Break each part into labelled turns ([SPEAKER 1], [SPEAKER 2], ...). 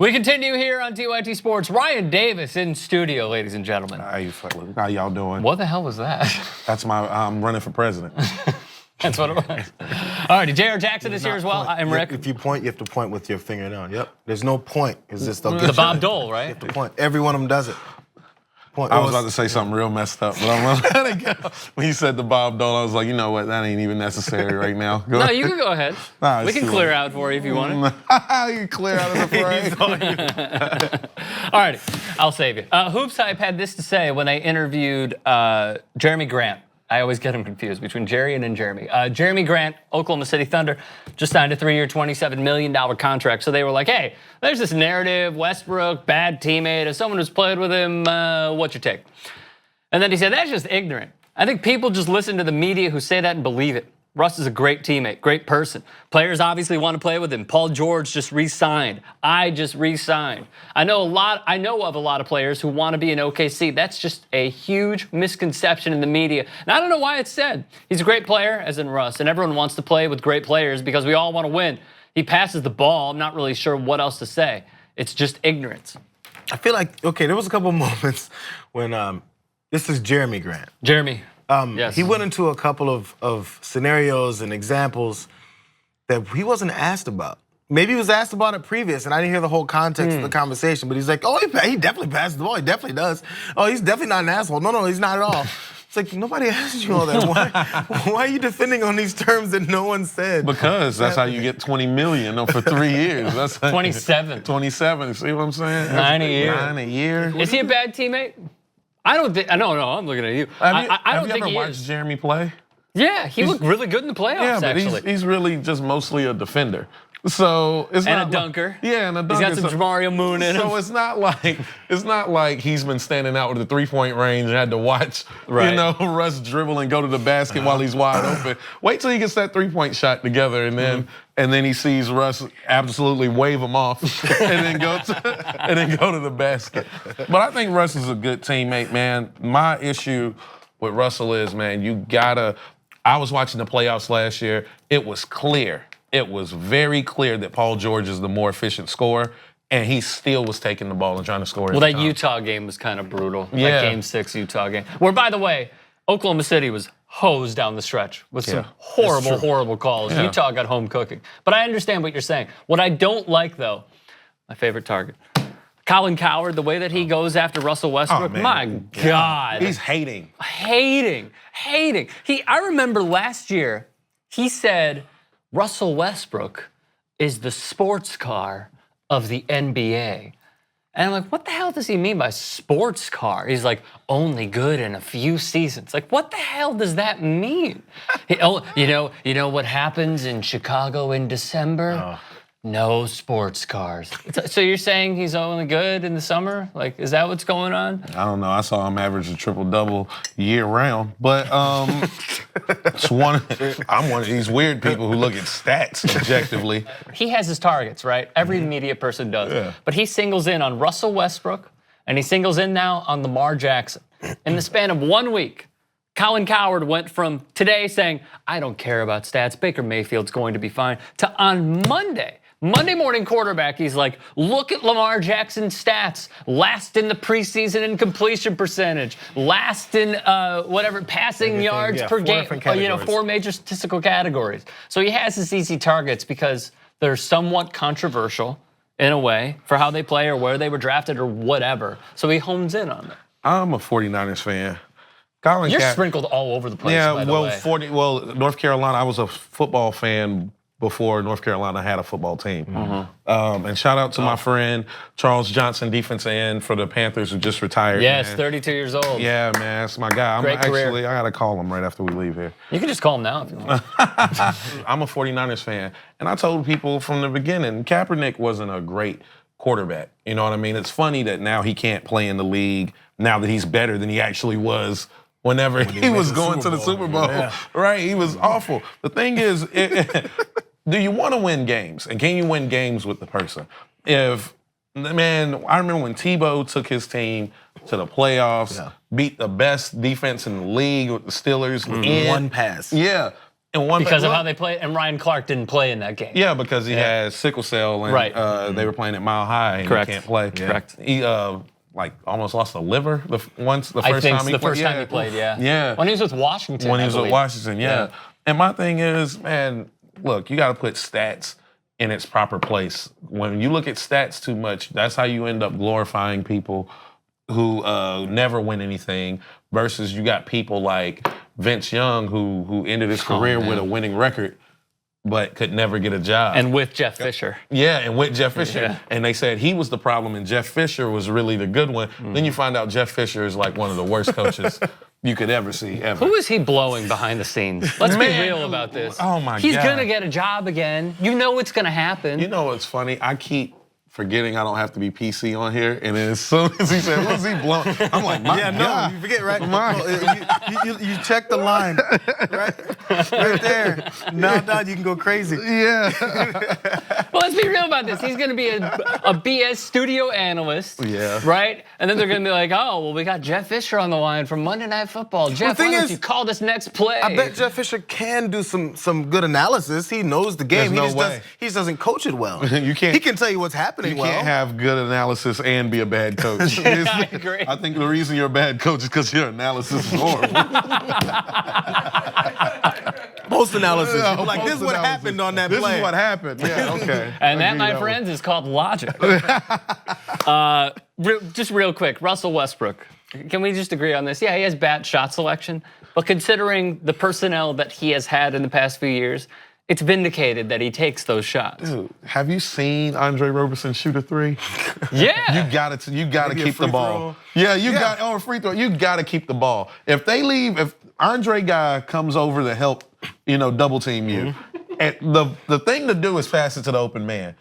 [SPEAKER 1] We continue here on TYT Sports. Ryan Davis in studio, ladies and gentlemen.
[SPEAKER 2] How y'all doing?
[SPEAKER 1] What the hell was that?
[SPEAKER 2] That's I'm running for president.
[SPEAKER 1] That's what it was. All righty, Jayar Jackson is here as well. I'm Rick.
[SPEAKER 3] If you point, you have to point with your fingernail. Yep. There's no point. It's just
[SPEAKER 1] the Bob Dole, right?
[SPEAKER 3] You have to point. Every one of them does it. Point.
[SPEAKER 2] I was about to say something real messed up, but I'm gonna let it go. When you said the Bob Dole, I was like, you know what? That ain't even necessary right now.
[SPEAKER 1] No, you can go ahead.
[SPEAKER 2] Nah,
[SPEAKER 1] we can clear out for you if you want it.
[SPEAKER 2] You can clear out of the frame.
[SPEAKER 1] All right, I'll save you. Hoopshype had this to say when they interviewed Jerami Grant. I always get him confused between Jerry and Jeremy. Jerami Grant, Oklahoma City Thunder, just signed a 3-year, $27 million contract. So they were like, hey, there's this narrative, Westbrook, bad teammate. As someone who's played with him, what's your take? And then he said, that's just ignorant. I think people just listen to the media who say that and believe it. Russ is a great teammate, great person. Players obviously want to play with him. Paul George just re-signed. I just re-signed. I know of a lot of players who want to be in OKC. That's just a huge misconception in the media. And I don't know why it's said. He's a great player, as in Russ, and everyone wants to play with great players because we all want to win. He passes the ball. I'm not really sure what else to say. It's just ignorance.
[SPEAKER 3] I feel like, okay, there was a couple moments when, this is Jerami Grant.
[SPEAKER 1] Jeremy. Yes.
[SPEAKER 3] He went into a couple of scenarios and examples that he wasn't asked about. Maybe he was asked about it previous, and I didn't hear the whole context of the conversation, but he's like, oh, he definitely passes the ball. He definitely does. Oh, he's definitely not an asshole. No, he's not at all. It's like, nobody asked you all that. Why are you defending on these terms that no one said?
[SPEAKER 2] Because that's how you get $20 million for 3 years. That's
[SPEAKER 1] 27.
[SPEAKER 2] 27, see what I'm saying?
[SPEAKER 1] 9 a year.
[SPEAKER 2] 9 a year.
[SPEAKER 1] Is he a bad teammate? I don't think. No, I'm looking at you.
[SPEAKER 2] Have you ever watched Jeremy play?
[SPEAKER 1] Yeah, he looked really good in the playoffs.
[SPEAKER 2] Yeah, but
[SPEAKER 1] actually,
[SPEAKER 2] he's really just mostly a defender. So it's
[SPEAKER 1] and
[SPEAKER 2] not
[SPEAKER 1] a dunker.
[SPEAKER 2] Yeah, and a dunker.
[SPEAKER 1] He's got some Jamario Moon in him.
[SPEAKER 2] So it's not like he's been standing out with the 3-point range and had to watch Russ dribble and go to the basket while he's wide open. Wait till he gets that 3-point shot together, and then he sees Russ absolutely wave him off and then go to the basket. But I think Russ is a good teammate, man. My issue with Russell is, man, you gotta. I was watching the playoffs last year. It was clear. It was very clear that Paul George is the more efficient scorer, and he still was taking the ball and trying to score.
[SPEAKER 1] Well, that Utah game was kind of brutal.
[SPEAKER 2] Yeah.
[SPEAKER 1] That Game 6 Utah game. Where, by the way, Oklahoma City was hosed down the stretch with some horrible calls.
[SPEAKER 2] Yeah.
[SPEAKER 1] Utah got home cooking. But I understand what you're saying. What I don't like, though, my favorite target, Colin Cowherd, the way that he goes after Russell Westbrook, my God.
[SPEAKER 2] He's hating.
[SPEAKER 1] I remember last year, he said, Russell Westbrook is the sports car of the NBA. And I'm like, what the hell does he mean by sports car? He's like, only good in a few seasons. Like, what the hell does that mean? You know what happens in Chicago in December? No sports cars. So you're saying he's only good in the summer? Like, is that what's going on?
[SPEAKER 2] I don't know. I saw him average a triple-double year-round. But I'm one of these weird people who look at stats objectively.
[SPEAKER 1] He has his targets, right? Every media person does.
[SPEAKER 2] Yeah.
[SPEAKER 1] But he singles in on Russell Westbrook, and he singles in now on Lamar Jackson. In the span of 1 week, Colin Cowherd went from today saying, I don't care about stats, Baker Mayfield's going to be fine, to on Monday morning quarterback, he's like, look at Lamar Jackson's stats. Last in the preseason in completion percentage. Last in passing yards per game. 4 major statistical categories. So he has his easy targets because they're somewhat controversial in a way for how they play or where they were drafted or whatever. So he hones in on them.
[SPEAKER 2] I'm a 49ers fan.
[SPEAKER 1] You're sprinkled all over the place, by the way.
[SPEAKER 2] North Carolina, I was a football fan before North Carolina had a football team. And shout out to my friend Charles Johnson, defensive end for the Panthers, who just retired.
[SPEAKER 1] Yes,
[SPEAKER 2] man.
[SPEAKER 1] 32 years old.
[SPEAKER 2] Yeah, man, that's my guy.
[SPEAKER 1] Great career.
[SPEAKER 2] I gotta call him right after we leave here.
[SPEAKER 1] You can just call him now if you want.
[SPEAKER 2] I'm a 49ers fan, and I told people from the beginning, Kaepernick wasn't a great quarterback. You know what I mean? It's funny that now he can't play in the league, now that he's better than he actually was whenever he was going to the Super Bowl. Yeah. Right, he was awful. The thing is, do you want to win games? And can you win games with the person? I remember when Tebow took his team to the playoffs, beat the best defense in the league with the Steelers.
[SPEAKER 3] One pass.
[SPEAKER 2] Yeah. And one
[SPEAKER 1] because
[SPEAKER 2] thing,
[SPEAKER 1] of how they play, and Ryan Clark didn't play in that game.
[SPEAKER 2] Yeah, because he has sickle cell, and they were playing at Mile High, and
[SPEAKER 1] Correct.
[SPEAKER 2] he can't play.
[SPEAKER 1] Correct.
[SPEAKER 2] He like almost lost a liver the first
[SPEAKER 1] I think
[SPEAKER 2] time he
[SPEAKER 1] the
[SPEAKER 2] played.
[SPEAKER 1] first time he played,
[SPEAKER 2] Yeah.
[SPEAKER 1] When he was with Washington.
[SPEAKER 2] When he
[SPEAKER 1] I
[SPEAKER 2] was with
[SPEAKER 1] believe.
[SPEAKER 2] Washington, yeah. And my thing is, man, look, you got to put stats in its proper place. When you look at stats too much, that's how you end up glorifying people who never win anything. Versus you got people like Vince Young who ended his career with a winning record, but could never get a job.
[SPEAKER 1] And with Jeff Fisher.
[SPEAKER 2] Yeah, and with Jeff Fisher.
[SPEAKER 1] Yeah.
[SPEAKER 2] And they said he was the problem and Jeff Fisher was really the good one. Then you find out Jeff Fisher is like one of the worst coaches you could ever see, ever.
[SPEAKER 1] Who is he blowing behind the scenes? Let's be real about this.
[SPEAKER 2] Oh my
[SPEAKER 1] He's
[SPEAKER 2] God.
[SPEAKER 1] gonna get a job again. You know it's gonna happen.
[SPEAKER 2] You know what's funny? I keep forgetting I don't have to be PC on here, and then as soon as he said, "What's he blowing?" I'm like, "My God."
[SPEAKER 3] you forget, right? You check the line, right there. Now you can go crazy.
[SPEAKER 2] Yeah.
[SPEAKER 1] Well, let's be real about this. He's gonna be a BS studio analyst.
[SPEAKER 2] Yeah.
[SPEAKER 1] Right? And then they're gonna be like, oh, well, we got Jeff Fisher on the line from Monday Night Football. Jeff,
[SPEAKER 3] thing
[SPEAKER 1] why don't
[SPEAKER 3] is,
[SPEAKER 1] you call this next play?
[SPEAKER 3] I bet Jeff Fisher can do some good analysis. He knows the game.
[SPEAKER 2] There's no way.
[SPEAKER 3] He just doesn't coach it well.
[SPEAKER 2] You can't.
[SPEAKER 3] He can tell you what's happening
[SPEAKER 2] You
[SPEAKER 3] well.
[SPEAKER 2] can't have good analysis and be a bad coach.
[SPEAKER 1] I agree.
[SPEAKER 2] I think the reason you're a bad coach is because your analysis is horrible.
[SPEAKER 3] Post analysis.
[SPEAKER 2] Yeah,
[SPEAKER 3] Like, this is what
[SPEAKER 2] post-analysis.
[SPEAKER 3] happened on that
[SPEAKER 2] This
[SPEAKER 3] play.
[SPEAKER 2] is what happened. Yeah, okay.
[SPEAKER 1] And that,
[SPEAKER 2] Agree
[SPEAKER 1] my
[SPEAKER 2] one.
[SPEAKER 1] friends, is called logic. Just real quick, Russell Westbrook. Can we just agree on this? Yeah, he has bad shot selection, but considering the personnel that he has had in the past few years, it's vindicated that he takes those shots.
[SPEAKER 2] Dude, have you seen Andre Roberson shoot a three?
[SPEAKER 1] Yeah.
[SPEAKER 2] You gotta
[SPEAKER 3] Maybe a
[SPEAKER 2] keep the
[SPEAKER 3] free
[SPEAKER 2] ball.
[SPEAKER 3] throw.
[SPEAKER 2] Yeah, a free throw. You gotta keep the ball. If they leave, if Andre guy comes over to help, double team you, and the thing to do is pass it to the open man.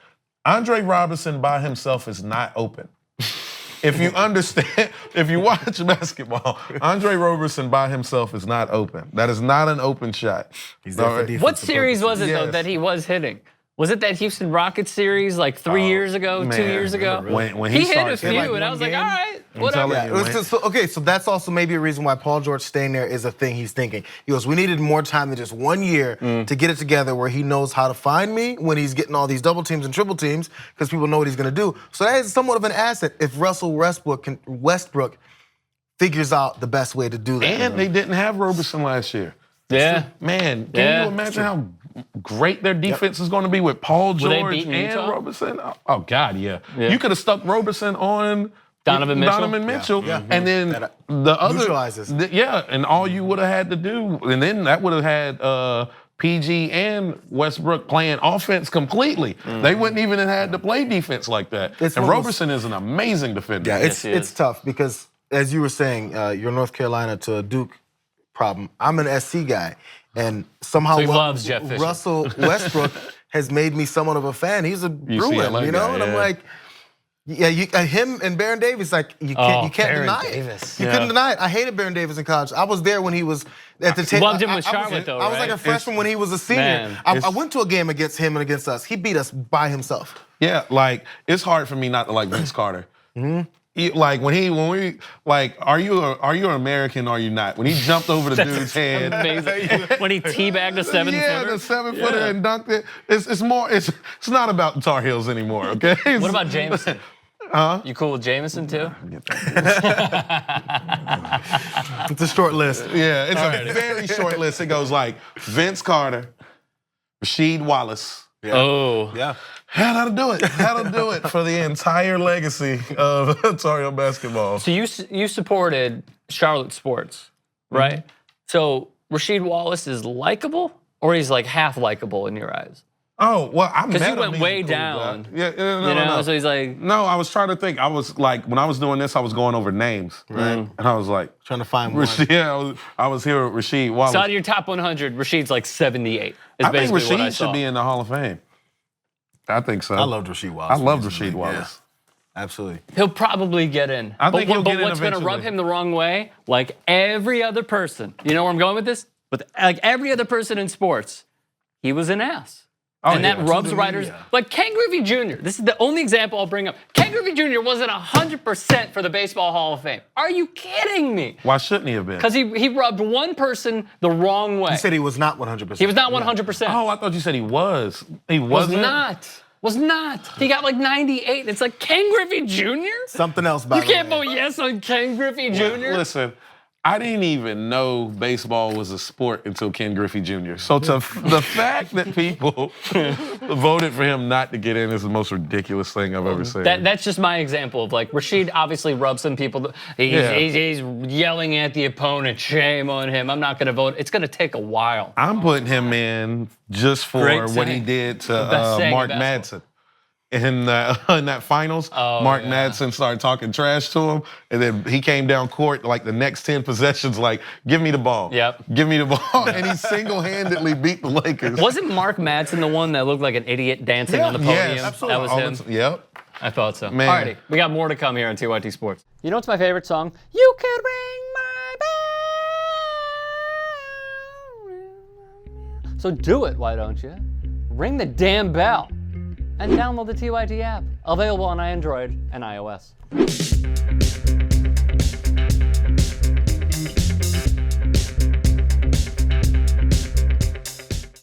[SPEAKER 2] Andre Roberson by himself is not open. If you understand, if you watch basketball, Andre Roberson by himself is not open. That is not an open shot.
[SPEAKER 3] He's there for defensive
[SPEAKER 1] What series was it, though,
[SPEAKER 2] Yes.
[SPEAKER 1] that he was hitting? Was it that Houston Rockets series like 3 years ago, 2
[SPEAKER 2] man,
[SPEAKER 1] years ago?
[SPEAKER 2] when
[SPEAKER 1] he
[SPEAKER 2] he
[SPEAKER 1] hit a
[SPEAKER 2] started-
[SPEAKER 1] few,
[SPEAKER 3] like
[SPEAKER 1] and I
[SPEAKER 3] one
[SPEAKER 1] was like,
[SPEAKER 3] game?
[SPEAKER 1] all right,
[SPEAKER 2] I'm
[SPEAKER 1] whatever.
[SPEAKER 2] telling you.
[SPEAKER 3] So that's also maybe a reason why Paul George staying there is a thing he's thinking. He goes, we needed more time than just 1 year to get it together where he knows how to find me when he's getting all these double teams and triple teams because people know what he's gonna do. So that is somewhat of an asset if Russell Westbrook figures out the best way to do that.
[SPEAKER 2] And they didn't have Roberson last year.
[SPEAKER 1] Yeah.
[SPEAKER 2] Man, can
[SPEAKER 1] Yeah.
[SPEAKER 2] you imagine how great their defense is going to be with Paul
[SPEAKER 1] Will they
[SPEAKER 2] George
[SPEAKER 1] beat
[SPEAKER 2] and
[SPEAKER 1] Utah?
[SPEAKER 2] Roberson? Oh God, yeah.
[SPEAKER 1] Yeah.
[SPEAKER 2] You could have stuck Roberson on
[SPEAKER 1] Donovan Mitchell?
[SPEAKER 2] Donovan Mitchell,
[SPEAKER 3] Yeah.
[SPEAKER 2] and then
[SPEAKER 3] That
[SPEAKER 2] the other
[SPEAKER 3] neutralizes.
[SPEAKER 2] and all you would have had to do, and then that would have had PG and Westbrook playing offense completely. They wouldn't even have had to play defense like that.
[SPEAKER 3] It's
[SPEAKER 2] and
[SPEAKER 3] one of those-
[SPEAKER 2] Roberson is an amazing defender.
[SPEAKER 3] Yeah,
[SPEAKER 1] Yes, he
[SPEAKER 3] it's
[SPEAKER 1] is.
[SPEAKER 3] tough because as you were saying, you're North Carolina to Duke problem. I'm an SC guy, and somehow
[SPEAKER 1] So he loves Jeff Fisher.
[SPEAKER 3] Russell Westbrook has made me somewhat of a fan. He's a Bruin,
[SPEAKER 2] UCLA guy,
[SPEAKER 3] and I'm
[SPEAKER 2] yeah.
[SPEAKER 3] like, yeah, him and Baron Davis, like you can't
[SPEAKER 1] Baron
[SPEAKER 3] deny
[SPEAKER 1] Davis.
[SPEAKER 3] it. You couldn't deny it. I hated Baron Davis in college. I was there when he was at the table.
[SPEAKER 1] Loved him with Charlotte, though,
[SPEAKER 3] I was like
[SPEAKER 1] right?
[SPEAKER 3] a freshman when he was a senior.
[SPEAKER 1] Man,
[SPEAKER 3] I went to a game against him and against us. He beat us by himself.
[SPEAKER 2] Yeah, like it's hard for me not to like Vince Carter. Like when we like, are you an American or are you not? When he jumped over the dude's head,
[SPEAKER 1] Amazing. When he teabagged a 7-footer.
[SPEAKER 2] yeah, the 7-footer and dunked it. It's more. It's not about the Tar Heels anymore. Okay.
[SPEAKER 1] What about Jameson? You cool with Jameson too?
[SPEAKER 3] It's a short list.
[SPEAKER 2] Yeah, it's a very short list. It goes like Vince Carter, Rasheed Wallace.
[SPEAKER 1] Oh.
[SPEAKER 3] Yeah.
[SPEAKER 2] That'll do it. That'll do it for the entire legacy of Tar Heel basketball.
[SPEAKER 1] So you supported Charlotte sports, right? So Rasheed Wallace is likable, or he's like half likable in your eyes?
[SPEAKER 2] Oh, well, I met
[SPEAKER 1] Because he
[SPEAKER 2] him.
[SPEAKER 1] went
[SPEAKER 2] He's a
[SPEAKER 1] way
[SPEAKER 2] cool
[SPEAKER 1] down.
[SPEAKER 2] guy. Yeah, no.
[SPEAKER 1] So he's like,
[SPEAKER 2] No, I was trying to think. I was like, when I was doing this, I was going over names. Right. And I was like,
[SPEAKER 3] Trying to find one.
[SPEAKER 2] yeah, I was here with Rasheed Wallace.
[SPEAKER 1] so out of your top 100, Rasheed's like 78. Is
[SPEAKER 2] I think
[SPEAKER 1] basically what I
[SPEAKER 2] Rasheed
[SPEAKER 1] saw.
[SPEAKER 2] should be in the Hall of Fame. I think so.
[SPEAKER 3] I loved Rasheed Wallace.
[SPEAKER 2] I loved
[SPEAKER 3] recently.
[SPEAKER 2] Rasheed Wallace.
[SPEAKER 3] Yeah, absolutely.
[SPEAKER 1] He'll probably get in.
[SPEAKER 2] I think he'll
[SPEAKER 1] but
[SPEAKER 2] get in
[SPEAKER 1] what's going to rub
[SPEAKER 2] eventually.
[SPEAKER 1] him the wrong way, like every other person, you know where I'm going with this? Like every other person in sports, he was an ass.
[SPEAKER 2] Oh,
[SPEAKER 1] and
[SPEAKER 2] yeah.
[SPEAKER 1] that rubs
[SPEAKER 3] the
[SPEAKER 1] writers.
[SPEAKER 3] media.
[SPEAKER 1] Like Ken Griffey Jr., this is the only example I'll bring up. Ken Griffey Jr. wasn't 100% for the Baseball Hall of Fame. Are you kidding me?
[SPEAKER 2] Why shouldn't he have been?
[SPEAKER 1] Because he rubbed one person the wrong way.
[SPEAKER 3] He said he was not 100%.
[SPEAKER 1] He was not 100%.
[SPEAKER 2] Oh, I thought you said he was. He
[SPEAKER 1] was
[SPEAKER 2] wasn't?
[SPEAKER 1] not. He got like 98. It's like Ken Griffey Jr.?
[SPEAKER 3] Something else, by
[SPEAKER 1] You
[SPEAKER 3] the way.
[SPEAKER 1] can't vote yes on Ken Griffey Jr.?
[SPEAKER 2] Listen, I didn't even know baseball was a sport until Ken Griffey Jr. So the fact that people voted for him not to get in is the most ridiculous thing I've ever seen.
[SPEAKER 1] That's just my example of like Rashid obviously rubs some people. He's yelling at the opponent. Shame on him. I'm not going to vote. It's going to take a while.
[SPEAKER 2] I'm putting him in just for
[SPEAKER 1] Great
[SPEAKER 2] what he
[SPEAKER 1] saying.
[SPEAKER 2] did to
[SPEAKER 1] best saying in
[SPEAKER 2] Mark
[SPEAKER 1] basketball.
[SPEAKER 2] Madsen. In that finals, Mark Madsen started talking trash to him, and then he came down court like the next 10 possessions, like, give me the ball.
[SPEAKER 1] Yep.
[SPEAKER 2] Give me the ball. And he single-handedly beat the Lakers.
[SPEAKER 1] Wasn't Mark Madsen the one that looked like an idiot dancing on the podium?
[SPEAKER 2] Yes, absolutely.
[SPEAKER 1] That was him?
[SPEAKER 2] Yep.
[SPEAKER 1] I thought so.
[SPEAKER 2] Man.
[SPEAKER 1] Alrighty, we got more to come here on TYT Sports. You know what's my favorite song? You could ring my bell. So do it, why don't you? Ring the damn bell and download the TYT app. Available on Android and iOS.